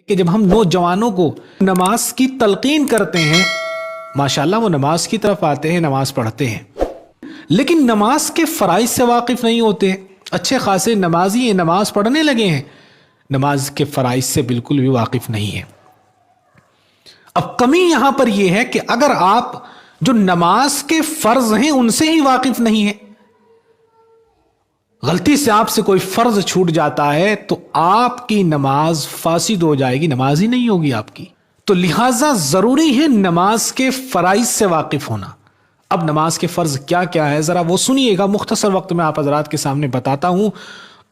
کہ جب ہم نوجوانوں کو نماز کی تلقین کرتے ہیں ماشاءاللہ وہ نماز کی طرف آتے ہیں، نماز پڑھتے ہیں، لیکن نماز کے فرائض سے واقف نہیں ہوتے۔ اچھے خاصے نمازی ہیں، نماز پڑھنے لگے ہیں، نماز کے فرائض سے بالکل بھی واقف نہیں ہے۔ اب کمی یہاں پر یہ ہے کہ اگر آپ جو نماز کے فرض ہیں ان سے ہی واقف نہیں ہیں، غلطی سے آپ سے کوئی فرض چھوٹ جاتا ہے تو آپ کی نماز فاسد ہو جائے گی، نماز ہی نہیں ہوگی آپ کی۔ تو لہٰذا ضروری ہے نماز کے فرائض سے واقف ہونا۔ اب نماز کے فرض کیا کیا ہے ذرا وہ سنیے گا، مختصر وقت میں آپ حضرات کے سامنے بتاتا ہوں،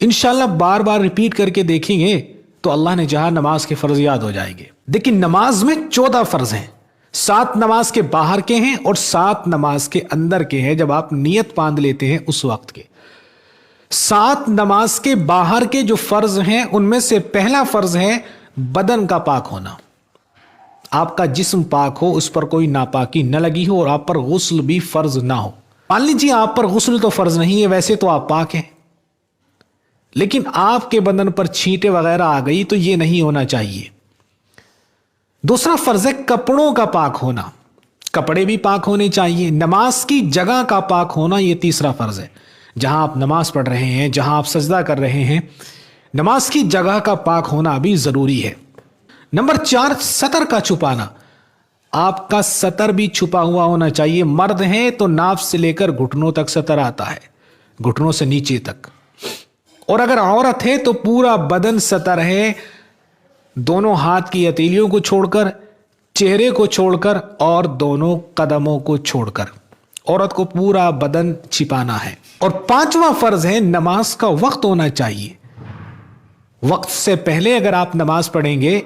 انشاءاللہ بار بار ریپیٹ کر کے دیکھیں گے تو اللہ نے چاہا نماز کے فرض یاد ہو جائیں گے۔ دیکھیں نماز میں 14 فرض ہیں، 7 نماز کے باہر کے ہیں اور 7 نماز کے اندر کے ہیں جب آپ نیت باندھ لیتے ہیں اس وقت کے۔ 7 نماز کے باہر کے جو فرض ہیں ان میں سے پہلا فرض ہے بدن کا پاک ہونا، آپ کا جسم پاک ہو، اس پر کوئی ناپاکی نہ لگی ہو اور آپ پر غسل بھی فرض نہ ہو۔ مان لیجیے آپ پر غسل تو فرض نہیں ہے، ویسے تو آپ پاک ہیں، لیکن آپ کے بدن پر چھینٹے وغیرہ آ گئی تو یہ نہیں ہونا چاہیے۔ دوسرا فرض ہے کپڑوں کا پاک ہونا، کپڑے بھی پاک ہونے چاہیے۔ نماز کی جگہ کا پاک ہونا یہ تیسرا فرض ہے، جہاں آپ نماز پڑھ رہے ہیں، جہاں آپ سجدہ کر رہے ہیں، نماز کی جگہ کا پاک ہونا بھی ضروری ہے۔ نمبر 4 سطر کا چھپانا، آپ کا سطر بھی چھپا ہوا ہونا چاہیے۔ مرد ہیں تو ناف سے لے کر گھٹنوں تک سطر آتا ہے، گھٹنوں سے نیچے تک، اور اگر عورت ہے تو پورا بدن سطر ہے، دونوں ہاتھ کی ہتھیلیوں کو چھوڑ کر، چہرے کو چھوڑ کر اور دونوں قدموں کو چھوڑ کر عورت کو پورا بدن چھپانا ہے۔ اور 5واں فرض ہے نماز کا وقت ہونا چاہیے۔ وقت سے پہلے اگر آپ نماز پڑھیں گے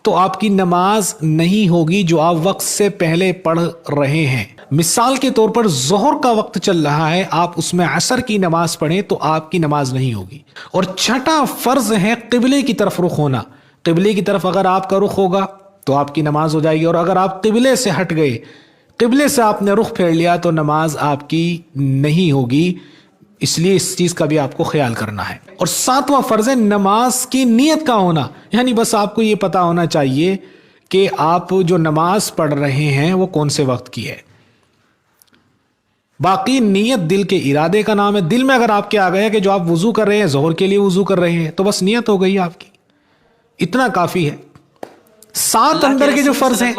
تو آپ کی نماز نہیں ہوگی جو آپ وقت سے پہلے پڑھ رہے ہیں۔ مثال کے طور پر ظہر کا وقت چل رہا ہے، آپ اس میں عصر کی نماز پڑھیں تو آپ کی نماز نہیں ہوگی۔ اور 6واں فرض ہے قبلے کی طرف رخ ہونا، قبلے کی طرف اگر آپ کا رخ ہوگا تو آپ کی نماز ہو جائے گی، اور اگر آپ قبلے سے ہٹ گئے، قبلے سے آپ نے رخ پھیر لیا تو نماز آپ کی نہیں ہوگی، اس لیے اس چیز کا بھی آپ کو خیال کرنا ہے۔ اور 7واں فرض ہے نماز کی نیت کا ہونا، یعنی بس آپ کو یہ پتا ہونا چاہیے کہ آپ جو نماز پڑھ رہے ہیں وہ کون سے وقت کی ہے۔ باقی نیت دل کے ارادے کا نام ہے۔ دل میں اگر آپ کے آ گیا کہ جو آپ وضو کر رہے ہیں ظہر کے لیے وضو کر رہے ہیں تو بس نیت ہو گئی آپ کی، اتنا کافی ہے۔ 7 اندر کے جو فرض ہیں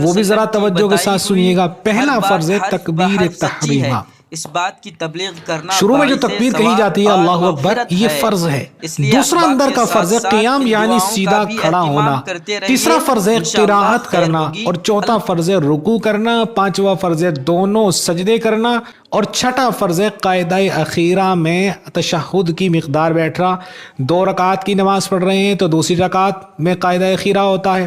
وہ بھی ذرا توجہ کے ساتھ سنیے گا۔ پہلا فرض ہے تکبیر تحریمہ، اس بات کی تبلیغ کرنا، شروع میں جو تکبیر کہی جاتی ہے اللہ اکبر، یہ فرض ہے۔ دوسرا اندر کا فرض ہے قیام یعنی سیدھا کھڑا ہونا۔ تیسرا فرض ہے قراءت کرنا، اور 4تھا فرض ہے رکوع کرنا، 5واں فرض ہے دونوں سجدے کرنا، اور 6واں فرض ہے قاعدہ اخیرہ میں تشہد کی مقدار بیٹھنا۔ 2 رکعات کی نماز پڑھ رہے ہیں تو دوسری رکعت میں قاعدہ اخیرہ ہوتا ہے،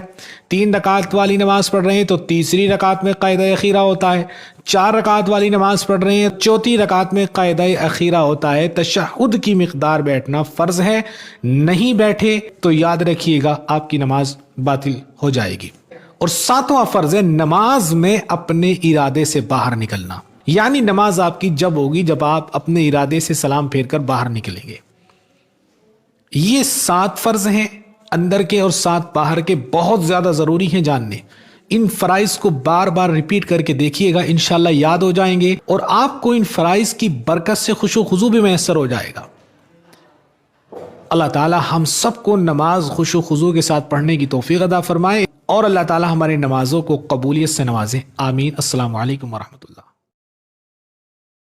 3 رکعت والی نماز پڑھ رہے ہیں تو تیسری رکعت میں قاعدہ اخیرہ ہوتا ہے، 4 رکعت والی نماز پڑھ رہے ہیں 4تھی رکعت میں قاعدہ اخیرہ ہوتا ہے۔ تشہد کی مقدار بیٹھنا فرض ہے، نہیں بیٹھے تو یاد رکھیے گا آپ کی نماز باطل ہو جائے گی۔ اور 7واں فرض ہے نماز میں اپنے ارادے سے باہر نکلنا، یعنی نماز آپ کی جب ہوگی جب آپ اپنے ارادے سے سلام پھیر کر باہر نکلیں گے۔ یہ 7 فرض ہیں اندر کے اور 7 باہر کے، بہت زیادہ ضروری ہیں جاننے۔ ان فرائض کو بار بار ریپیٹ کر کے دیکھیے گا، انشاءاللہ یاد ہو جائیں گے، اور آپ کو ان فرائض کی برکت سے خوش و خضوع بھی میسر ہو جائے گا۔ اللہ تعالی ہم سب کو نماز خوش و خضوع کے ساتھ پڑھنے کی توفیق عطا فرمائے، اور اللہ تعالی ہماری نمازوں کو قبولیت سے نوازے، آمین۔ السلام علیکم ورحمۃ اللہ۔